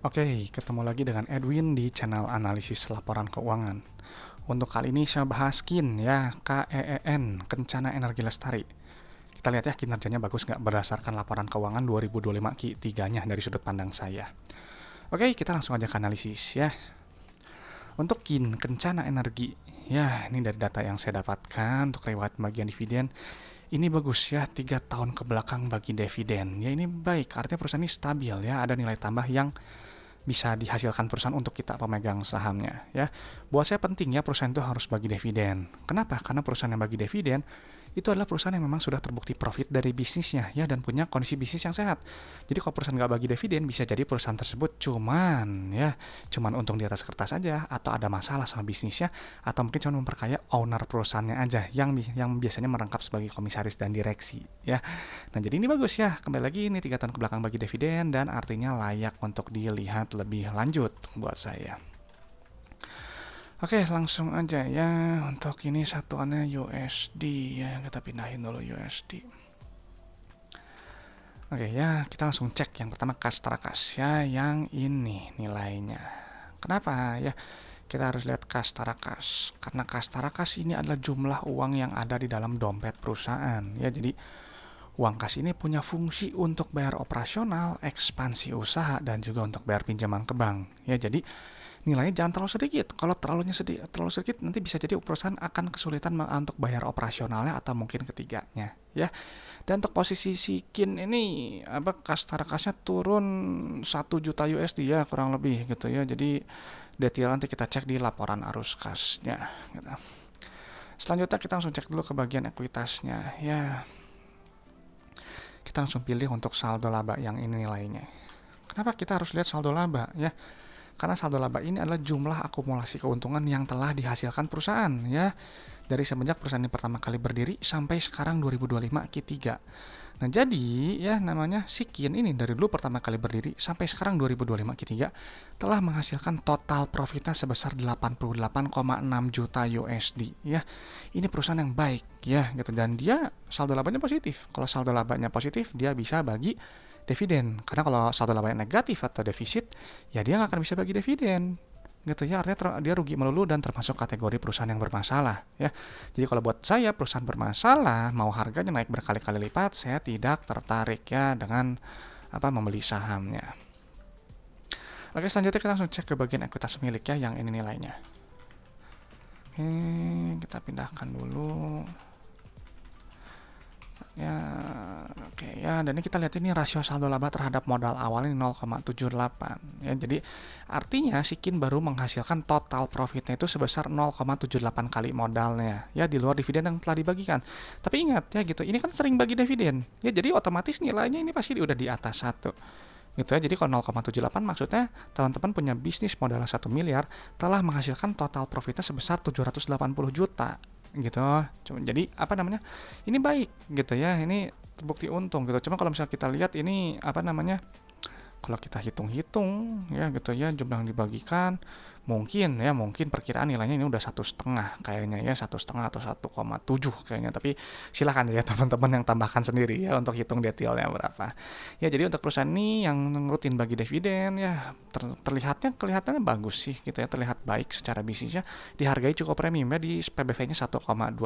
Oke, ketemu lagi dengan Edwin di channel analisis laporan keuangan. Untuk kali ini saya bahas KIN ya, KEEN, Kencana Energi Lestari. Kita lihat ya kinerjanya bagus nggak berdasarkan laporan keuangan 2025 Q3-nya dari sudut pandang saya. Oke, kita langsung aja ke analisis ya. Untuk KIN, Kencana Energi, ya ini dari data yang saya dapatkan untuk riwayat bagian dividen. Ini bagus ya, 3 tahun ke belakang bagi dividen. Ya ini baik, artinya perusahaan ini stabil ya, ada nilai tambah yang bisa dihasilkan perusahaan untuk kita pemegang sahamnya ya. Buat saya penting ya perusahaan itu harus bagi dividen. Kenapa? Karena perusahaan yang bagi dividen itu adalah perusahaan yang memang sudah terbukti profit dari bisnisnya ya dan punya kondisi bisnis yang sehat. Jadi kalau perusahaan nggak bagi dividen bisa jadi perusahaan tersebut cuman untung di atas kertas aja atau ada masalah sama bisnisnya atau mungkin cuma memperkaya owner perusahaannya aja yang biasanya merangkap sebagai komisaris dan direksi ya. Nah, jadi ini bagus ya. Kembali lagi ini 3 tahun ke belakang bagi dividen dan artinya layak untuk dilihat lebih lanjut buat saya. Oke, langsung aja ya. Untuk ini satuannya USD ya. Kita pindahin dulu USD. Oke ya, kita langsung cek yang pertama kas tarakas ya, yang ini nilainya. Kenapa ya? Kita harus lihat kas tarakas. Karena kas tarakas ini adalah jumlah uang yang ada di dalam dompet perusahaan ya. Jadi uang kas ini punya fungsi untuk bayar operasional, ekspansi usaha, dan juga untuk bayar pinjaman ke bank. Ya, jadi nilainya jangan terlalu sedikit. Kalau terlalu sedikit nanti bisa jadi perusahaan akan kesulitan untuk bayar operasionalnya atau mungkin ketiganya. Ya, dan untuk posisi si KIN ini kas tarakasnya turun 1 juta USD ya kurang lebih gitu ya. Jadi detail nanti kita cek di laporan arus kasnya. Gitu. Selanjutnya kita langsung cek dulu ke bagian ekuitasnya ya. Kita langsung pilih untuk saldo laba yang ini nilainya. Kenapa kita harus lihat saldo laba ya? Karena saldo laba ini adalah jumlah akumulasi keuntungan yang telah dihasilkan perusahaan ya. Dari semenjak perusahaan ini pertama kali berdiri sampai sekarang 2025 Q3. Nah, jadi ya namanya si KIN ini dari dulu pertama kali berdiri sampai sekarang 2025 Q3 telah menghasilkan total profitnya sebesar 88,6 juta USD ya. Ini perusahaan yang baik ya gitu dan dia saldo labanya positif. Kalau saldo labanya positif dia bisa bagi dividen. Karena kalau saldo labanya negatif atau defisit ya dia nggak akan bisa bagi dividen gitu ya, artinya dia rugi melulu dan termasuk kategori perusahaan yang bermasalah ya. Jadi kalau buat saya perusahaan bermasalah mau harganya naik berkali-kali lipat saya tidak tertarik ya dengan membeli sahamnya. Oke, selanjutnya kita langsung cek ke bagian ekuitas pemilik ya yang ini nilainya. Oke, kita pindahkan dulu ya. Oke ya, dan ini kita lihat ini rasio saldo laba terhadap modal awal ini 0,78 ya. Jadi artinya si KIN baru menghasilkan total profitnya itu sebesar 0,78 kali modalnya ya di luar dividen yang telah dibagikan. Tapi ingat ya gitu, ini kan sering bagi dividen ya, jadi otomatis nilainya ini pasti udah di atas 1 gitu ya. Jadi kalau 0,78 maksudnya teman-teman punya bisnis modal 1 miliar telah menghasilkan total profitnya sebesar 780 juta gitu. Jadi ini baik gitu ya, ini terbukti untung gitu. Cuma kalau misalnya kita lihat ini kalau kita hitung-hitung ya gitu ya jumlah yang dibagikan mungkin perkiraan nilainya ini udah 1,5 kayaknya ya, 1,5 atau 1,7 kayaknya, tapi silahkan ya teman-teman yang tambahkan sendiri ya untuk hitung detailnya berapa ya. Jadi untuk perusahaan ini yang rutin bagi dividen ya kelihatannya bagus sih gitu ya, terlihat baik secara bisnisnya, dihargai cukup premium ya, di PBV-nya 1,28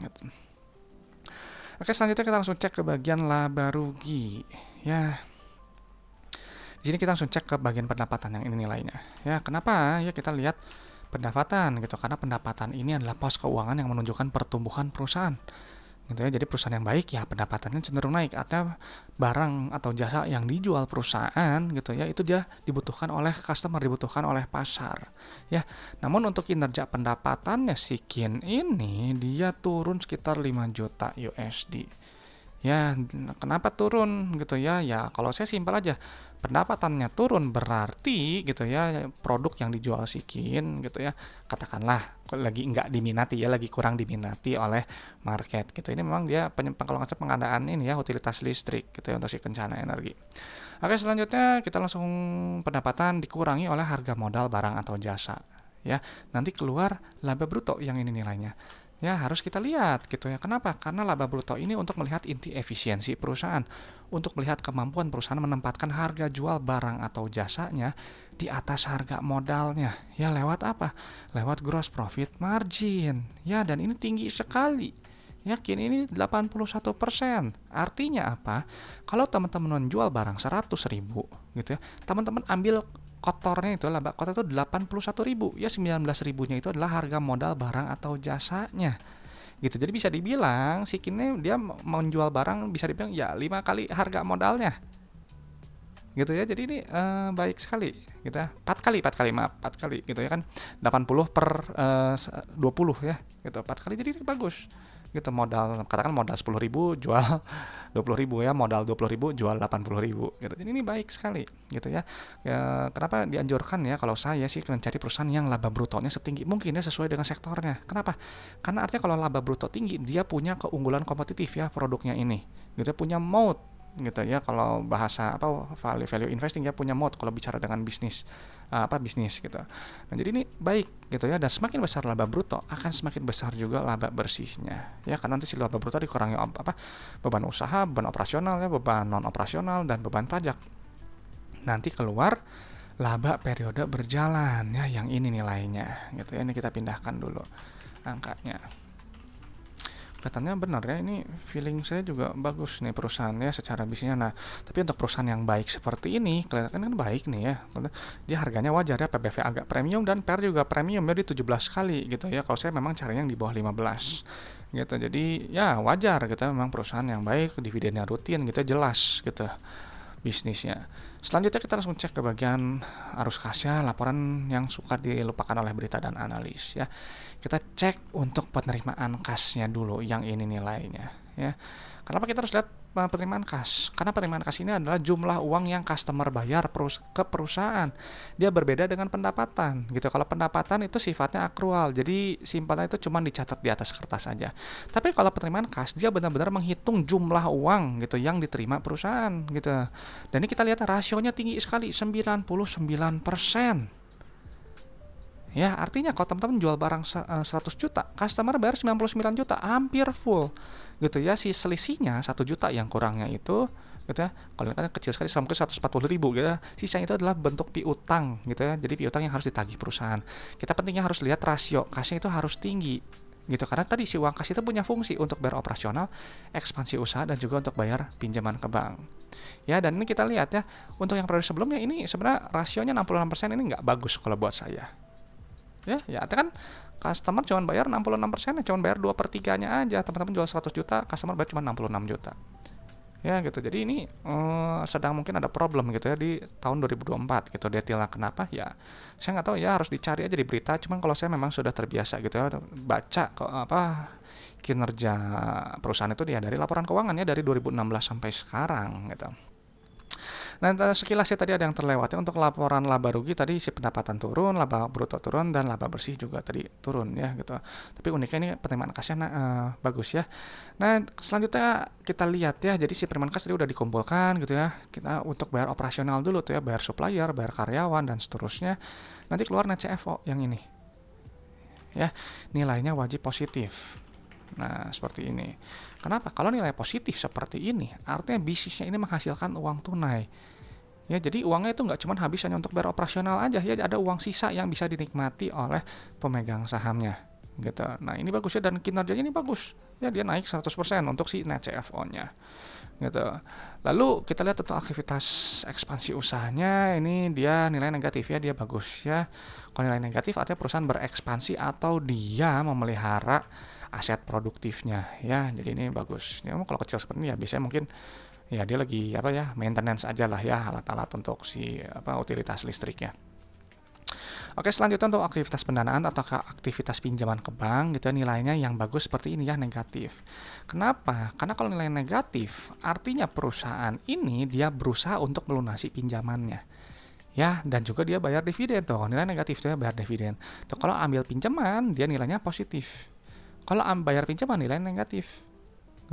gitu. Oke, selanjutnya kita langsung cek ke bagian laba rugi ya. Di sini kita langsung cek ke bagian pendapatan yang ini nilainya. Ya, kenapa? Ya kita lihat pendapatan gitu. Karena pendapatan ini adalah pos keuangan yang menunjukkan pertumbuhan perusahaan. Gitu ya. Jadi perusahaan yang baik ya pendapatannya cenderung naik. Ada barang atau jasa yang dijual perusahaan gitu ya, itu dia dibutuhkan oleh customer, dibutuhkan oleh pasar. Ya. Namun untuk kinerja pendapatannya si KIN ini dia turun sekitar 5 juta USD. Ya, kenapa turun gitu ya? Ya, kalau saya simpel aja. Pendapatannya turun berarti gitu ya, produk yang dijual si KIN gitu ya, katakanlah lagi nggak diminati ya, lagi kurang diminati oleh market gitu. Ini memang dia kalau ngecek pengadaan ini ya, utilitas listrik gitu ya untuk si Kencana Energi. Oke, selanjutnya kita langsung pendapatan dikurangi oleh harga modal barang atau jasa ya. Nanti keluar laba bruto yang ini nilainya. Ya, harus kita lihat gitu ya. Kenapa? Karena laba bruto ini untuk melihat inti efisiensi perusahaan, untuk melihat kemampuan perusahaan menempatkan harga jual barang atau jasanya di atas harga modalnya. Ya, lewat apa? Lewat gross profit margin. Ya, dan ini tinggi sekali. Yakin ini 81%. Artinya apa? Kalau teman-teman menjual barang 100.000 gitu ya, teman-teman ambil kotornya itu, laba kotor itu 81.000. Ya, 19.000-nya itu adalah harga modal barang atau jasanya. Gitu. Jadi bisa dibilang si Kinnya dia menjual barang bisa dibilang ya 5 kali harga modalnya. Gitu ya. Jadi ini baik sekali gitu ya. 4 kali gitu ya kan. 80 per 20 ya gitu. 4 kali jadi ini bagus. Gitu, modal katakan modal 10.000 jual 20.000 ya, modal 20.000 jual 80.000 gitu. Jadi ini baik sekali gitu ya. Ya, kenapa dianjurkan ya kalau saya sih mencari perusahaan yang laba brutonya setinggi mungkin ya, sesuai dengan sektornya. Kenapa? Karena artinya kalau laba bruto tinggi dia punya keunggulan kompetitif ya produknya ini. Gitu, punya moat gitu ya, kalau bahasa value investing ya, punya moat kalau bicara dengan bisnis bisnis gitu. Nah, jadi ini baik gitu ya, dan semakin besar laba bruto akan semakin besar juga laba bersihnya ya, karena nanti si laba bruto dikurangi beban usaha, beban operasional ya, beban non operasional dan beban pajak. Nanti keluar laba periode berjalan ya, yang ini nilainya gitu ya. Ini kita pindahkan dulu angkanya. Kelihatannya benar ya, ini feeling saya juga bagus nih perusahaannya secara bisnisnya. Nah, tapi untuk perusahaan yang baik seperti ini kelihatan kan baik nih ya, dia harganya wajar ya, PBV agak premium dan PER juga premium ya, di 17 kali gitu ya. Kalau saya memang carinya yang di bawah 15 gitu, jadi ya wajar gitu, memang perusahaan yang baik, dividennya rutin gitu, jelas gitu bisnisnya. Selanjutnya kita langsung cek ke bagian arus kasnya, laporan yang suka dilupakan oleh berita dan analis ya. Kita cek untuk penerimaan kasnya dulu, yang ini nilainya ya. Kenapa kita harus lihat penerimaan kas? Karena penerimaan kas ini adalah jumlah uang yang customer bayar ke perusahaan. Dia berbeda dengan pendapatan gitu. Kalau pendapatan itu sifatnya akrual, jadi simpannya itu cuma dicatat di atas kertas saja. Tapi kalau penerimaan kas, dia benar-benar menghitung jumlah uang gitu yang diterima perusahaan gitu. Dan ini kita lihat rasionya tinggi sekali, 99%. Ya, artinya kalau teman-teman jual barang 100 juta, customer bayar 99 juta, hampir full. Gitu ya, si selisihnya 1 juta yang kurangnya itu gitu ya. Kalau kan kecil sekali, sampai 140.000 gitu ya. Sisanya itu adalah bentuk piutang gitu ya. Jadi piutang yang harus ditagih perusahaan. Kita pentingnya harus lihat rasio kasnya itu harus tinggi gitu, karena tadi si uang kas itu punya fungsi untuk bayar operasional, ekspansi usaha, dan juga untuk bayar pinjaman ke bank. Ya, dan ini kita lihat ya, untuk yang periode sebelumnya ini sebenarnya rasionya 66% ini nggak bagus kalau buat saya. Ya, kan customer cuma bayar 66%, cuma bayar 2/3-nya aja. Teman-teman jual 100 juta, customer bayar cuma 66 juta. Ya gitu, jadi ini sedang mungkin ada problem gitu ya di tahun 2024 gitu. Detailnya kenapa ya saya nggak tahu ya, harus dicari aja di berita. Cuman kalau saya memang sudah terbiasa gitu ya, baca kinerja perusahaan itu dia dari laporan keuangan ya, dari 2016 sampai sekarang gitu. Nah, sekilas ya tadi ada yang terlewat ya, untuk laporan laba rugi tadi si pendapatan turun, laba bruto turun, dan laba bersih juga tadi turun ya gitu. Tapi uniknya ini penerimaan kasnya bagus ya. Nah, selanjutnya kita lihat ya, jadi si penerimaan kas tadi udah dikumpulkan gitu ya. Kita untuk bayar operasional dulu tuh ya, bayar supplier, bayar karyawan, dan seterusnya. Nanti keluar net CFO yang ini. Ya, nilainya wajib positif. Nah, seperti ini. Kenapa? Kalau nilai positif seperti ini, artinya bisnisnya ini menghasilkan uang tunai. Ya, jadi uangnya itu nggak cuma habis hanya untuk bayar operasional aja ya, ada uang sisa yang bisa dinikmati oleh pemegang sahamnya gitu. Nah, ini bagus ya, dan kinerjanya ini bagus. Ya, dia naik 100% untuk si net CFO-nya. Gitu. Lalu kita lihat untuk aktivitas ekspansi usahanya, ini dia nilai negatif ya, dia bagus ya. Kalau nilai negatif artinya perusahaan berekspansi atau dia memelihara aset produktifnya ya. Jadi ini bagus. Ya, kalau kecil seperti ini ya biasanya mungkin ya dia lagi maintenance aja lah ya, alat-alat untuk si utilitas listriknya. Oke, selanjutnya untuk aktivitas pendanaan atau aktivitas pinjaman ke bank gitu ya, nilainya yang bagus seperti ini ya, negatif. Kenapa? Karena kalau nilai negatif artinya perusahaan ini dia berusaha untuk melunasi pinjamannya. Ya, dan juga dia bayar dividen tuh. Nilai negatif tuh ya, bayar dividen. Tuh, kalau ambil pinjaman dia nilainya positif. Kalau bayar pinjaman nilainya negatif.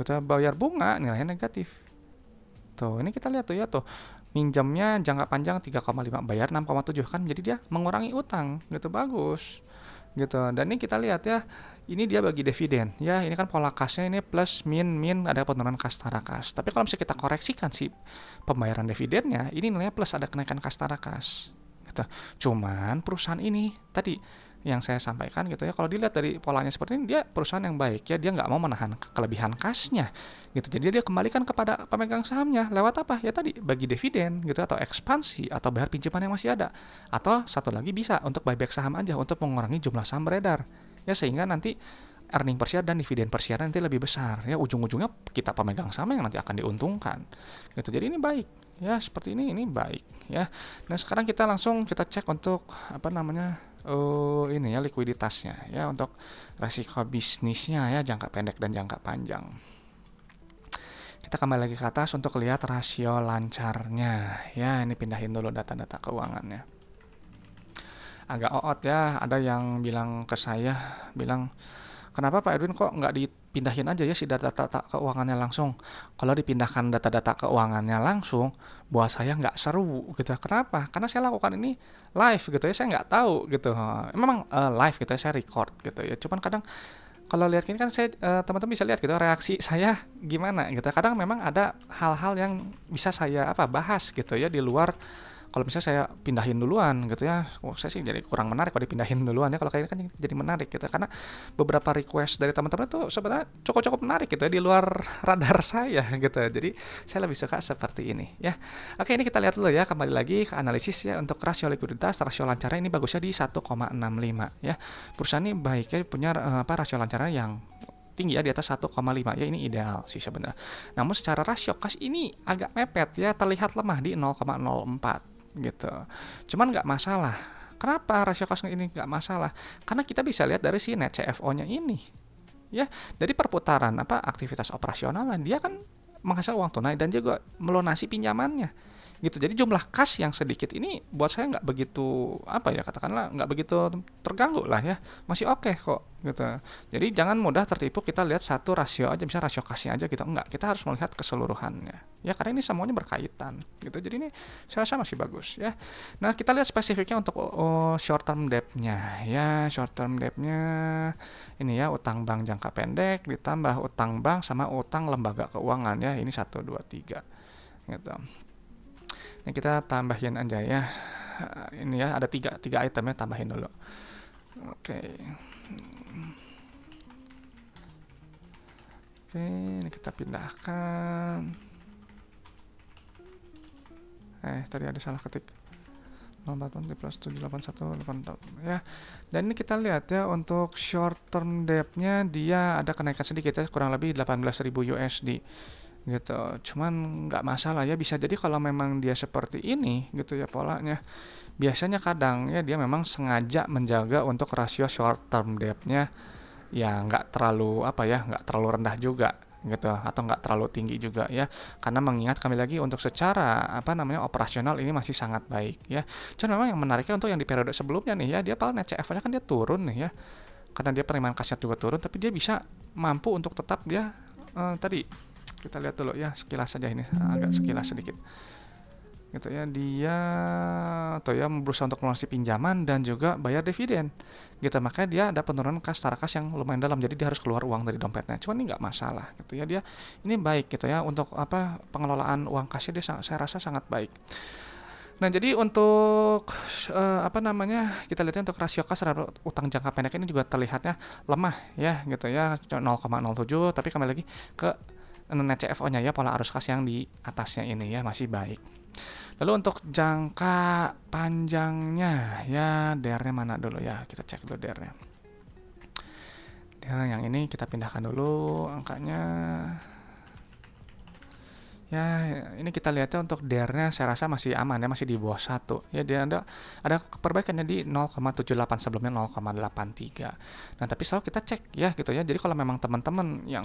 Gitu, bayar bunga nilainya negatif. Tuh, ini kita lihat tuh ya tuh. Minjamnya jangka panjang 3,5, bayar 6,7 kan, jadi dia mengurangi utang gitu, bagus. gitu. Dan ini kita lihat ya, ini dia bagi dividen ya, ini kan pola kasnya ini plus min ada penurunan kas tara kas. Tapi kalau misalnya kita koreksikan si pembayaran dividennya, ini nilainya plus ada kenaikan kas tara kas gitu. Cuman perusahaan ini tadi yang saya sampaikan gitu ya, kalau dilihat dari polanya seperti ini, dia perusahaan yang baik ya, dia nggak mau menahan kelebihan kasnya gitu, jadi dia kembalikan kepada pemegang sahamnya lewat apa ya tadi, bagi dividen gitu, atau ekspansi, atau bayar pinjaman yang masih ada, atau satu lagi bisa untuk buyback saham aja untuk mengurangi jumlah saham beredar ya, sehingga nanti earning per share dan dividen per share nanti lebih besar ya, ujung-ujungnya kita pemegang saham yang nanti akan diuntungkan gitu. Jadi ini baik ya, seperti ini baik ya. Nah sekarang kita langsung kita cek untuk apa namanya, ini ya likuiditasnya ya, untuk resiko bisnisnya ya, jangka pendek dan jangka panjang. Kita kembali lagi ke atas untuk lihat rasio lancarnya ya, ini pindahin dulu data-data keuangannya. Agak oot ya, ada yang bilang ke saya, bilang kenapa Pak Edwin kok nggak dipindahin aja ya si data-data keuangannya langsung. Kalau dipindahkan data-data keuangannya langsung, buat saya nggak seru gitu. Kenapa? Karena saya lakukan ini live gitu ya, saya nggak tahu gitu. Memang live gitu ya, saya record gitu ya. Cuman kadang kalau lihat ini kan saya, teman-teman bisa lihat gitu reaksi saya gimana gitu. Kadang memang ada hal-hal yang bisa saya bahas gitu ya di luar. Kalau misalnya saya pindahin duluan gitu ya, saya sih jadi kurang menarik kalau dipindahin duluan ya. Kalau kayaknya kan jadi menarik gitu, karena beberapa request dari teman-teman itu sebenarnya cukup menarik gitu ya, di luar radar saya gitu. Jadi saya lebih suka seperti ini ya. Oke, ini kita lihat dulu ya, kembali lagi ke analisis ya. Untuk rasio likuiditas, rasio lancarnya ini bagusnya di 1,65 ya. Perusahaan ini baiknya punya rasio lancarnya yang tinggi ya, di atas 1,5 ya, ini ideal sih sebenarnya. Namun secara rasio kas ini agak mepet ya, terlihat lemah di 0,04 gitu. Cuman nggak masalah. Kenapa rasio kas ini nggak masalah? Karena kita bisa lihat dari si net CFO-nya ini ya, dari perputaran aktivitas operasional, dia kan menghasilkan uang tunai dan juga melunasi pinjamannya gitu. Jadi jumlah kas yang sedikit ini buat saya nggak begitu katakanlah nggak begitu terganggu lah ya, masih oke kok gitu. Jadi jangan mudah tertipu kita lihat satu rasio aja, misalnya rasio kasnya aja gitu, enggak, kita harus melihat keseluruhannya ya, karena ini semuanya berkaitan gitu. Jadi ini saya rasa masih bagus ya. Nah kita lihat spesifiknya untuk short term debt-nya ya. Short term debt-nya ini ya, utang bank jangka pendek ditambah utang bank sama utang lembaga keuangan ya, ini 1, 2, 3 gitu. Ini kita tambahin aja ya, ini ya ada tiga item ya, tambahin dulu. Oke, ini kita pindahkan. Tadi ada salah ketik. 040 plus 781 ya. Dan ini kita lihat ya, untuk short term debt-nya dia ada kenaikan sedikit ya, kurang lebih 18.000 USD gitu. Cuman nggak masalah ya, bisa jadi kalau memang dia seperti ini gitu ya polanya, biasanya kadang ya dia memang sengaja menjaga untuk rasio short term debt-nya ya nggak terlalu nggak terlalu rendah juga gitu, atau nggak terlalu tinggi juga ya, karena mengingat kami lagi untuk secara operasional ini masih sangat baik ya. Cuman memang yang menariknya untuk yang di periode sebelumnya nih ya, dia paling net CFO-nya kan dia turun nih ya, karena dia penerimaan kasnya juga turun, tapi dia bisa mampu untuk tetap dia tadi kita lihat dulu ya sekilas saja, ini agak sekilas sedikit gitu ya, dia berusaha untuk melunasi pinjaman dan juga bayar dividen gitu, makanya dia ada penurunan kas tara kas yang lumayan dalam, jadi dia harus keluar uang dari dompetnya. Cuman ini nggak masalah gitu ya, dia ini baik gitu ya, untuk pengelolaan uang kasnya dia saya rasa sangat baik. Nah jadi untuk kita lihatnya untuk rasio kas terhadap utang jangka pendek ini juga terlihatnya lemah ya gitu ya, 0,07, tapi kembali lagi ke net CFO-nya ya, pola arus kas yang di atasnya ini ya masih baik. Lalu untuk jangka panjangnya ya, DER-nya mana dulu ya, kita cek dulu DER-nya. DER yang ini kita pindahkan dulu angkanya. Ya, ini kita lihatnya untuk DER-nya saya rasa masih aman ya, masih di bawah 1. Ya, dia ada perbaikannya di 0,78, sebelumnya 0,83. Nah, tapi selalu kita cek ya gitu ya. Jadi kalau memang teman-teman yang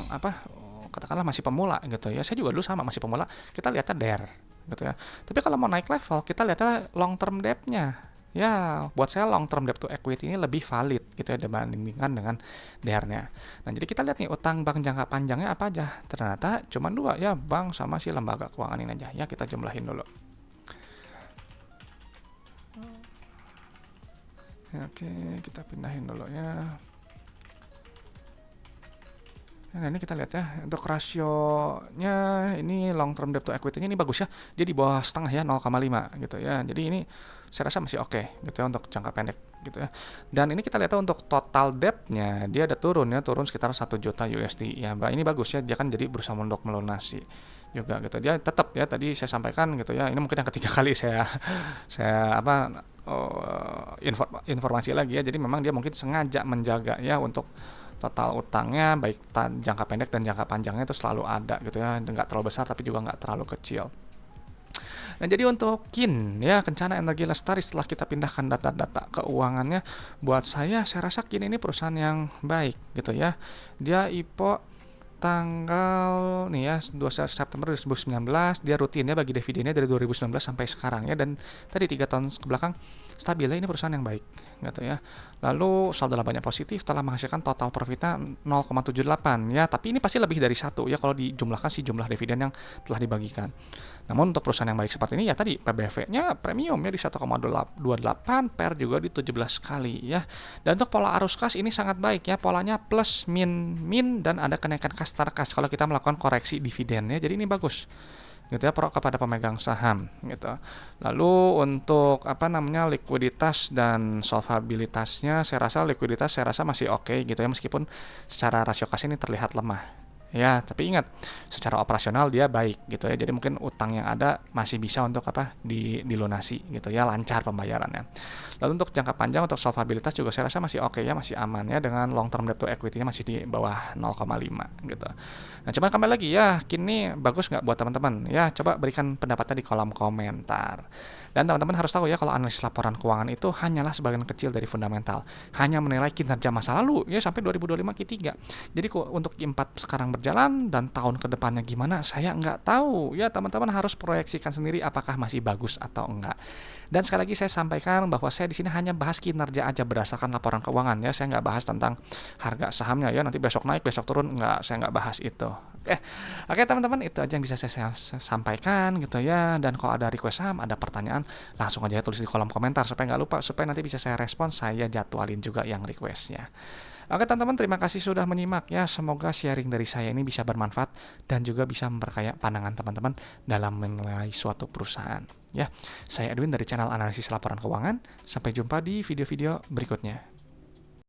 katakanlah masih pemula gitu ya, saya juga dulu sama masih pemula, kita lihatnya DER gitu ya. Tapi kalau mau naik level, kita lihatnya long term debt-nya. Ya, buat saya long term debt to equity ini lebih valid gitu ya dibandingkan dengan DER-nya. Nah, jadi kita lihat nih utang bank jangka panjangnya apa aja. Ternyata cuma 2 ya, bank sama si lembaga keuangan ini aja. Ya, kita jumlahin dulu. Oke, kita pindahin dulu ya. Nah, ini kita lihat ya, untuk rasionya ini long term debt to equity-nya ini bagus ya. Dia di bawah setengah ya, 0,5 gitu ya. Jadi ini saya rasa masih oke gitu ya untuk jangka pendek gitu ya. Dan ini kita lihat untuk total debt-nya, dia ada turun ya, turun sekitar 1 juta USD ya. Ini bagus ya, dia kan jadi berusaha untuk melunasi juga gitu. Dia tetap ya, tadi saya sampaikan gitu ya. Ini mungkin yang ketiga kali saya informasi lagi ya. Jadi memang dia mungkin sengaja menjaga ya untuk total utangnya baik jangka pendek dan jangka panjangnya itu selalu ada gitu ya, nggak terlalu besar tapi juga nggak terlalu kecil. Nah, jadi untuk KIN ya, Kencana Energi Lestari, setelah kita pindahkan data-data keuangannya, buat saya rasa KIN ini perusahaan yang baik gitu ya. Dia IPO tanggal nih ya 2 September 2019, dia rutinnya bagi dividennya dari 2019 sampai sekarang ya, dan tadi 3 tahun ke belakang stabilnya ini perusahaan yang baik gitu ya. Lalu saldo labanya positif, telah menghasilkan total profitnya 0,78 ya, tapi ini pasti lebih dari 1 ya kalau dijumlahkan si jumlah dividen yang telah dibagikan. Namun untuk perusahaan yang baik seperti ini ya tadi PBV-nya premium ya di 1,28, PER juga di 17 kali ya. Dan untuk pola arus kas ini sangat baik ya, polanya plus min dan ada kenaikan kas tarkas kalau kita melakukan koreksi dividen ya. Jadi ini bagus gitu ya kepada pemegang saham gitu. Lalu untuk likuiditas dan solvabilitasnya, saya rasa masih oke gitu ya, meskipun secara rasio kas ini terlihat lemah. Ya, tapi ingat, secara operasional dia baik gitu ya. Jadi mungkin utang yang ada masih bisa untuk dilunasi gitu ya, lancar pembayarannya. Lalu untuk jangka panjang, untuk solvabilitas juga saya rasa masih oke ya, masih aman ya, dengan long term debt to equity-nya masih di bawah 0,5 gitu. Nah, cuman kembali lagi ya, kini bagus nggak buat teman-teman? Ya, coba berikan pendapatnya di kolom komentar. Dan teman-teman harus tahu ya, kalau analisis laporan keuangan itu hanyalah sebagian kecil dari fundamental. Hanya menilai kinerja masa lalu ya sampai 2025 Q3. Jadi untuk Q4 sekarang berjalan dan tahun kedepannya gimana, saya nggak tahu ya. Teman-teman harus proyeksikan sendiri apakah masih bagus atau enggak. Dan sekali lagi saya sampaikan bahwa saya di sini hanya bahas kinerja aja berdasarkan laporan keuangan ya. Saya nggak bahas tentang harga sahamnya ya. Nanti besok naik, besok turun, saya nggak bahas itu. Oke teman-teman, itu aja yang bisa saya sampaikan gitu ya. Dan kalau ada request saham, ada pertanyaan, langsung aja tulis di kolom komentar supaya nggak lupa, supaya nanti bisa saya respon, saya jadwalin juga yang requestnya. Oke teman-teman, terima kasih sudah menyimak ya. Semoga sharing dari saya ini bisa bermanfaat dan juga bisa memperkaya pandangan teman-teman dalam menilai suatu perusahaan. Ya, saya Edwin dari channel analisis laporan keuangan. Sampai jumpa di video-video berikutnya.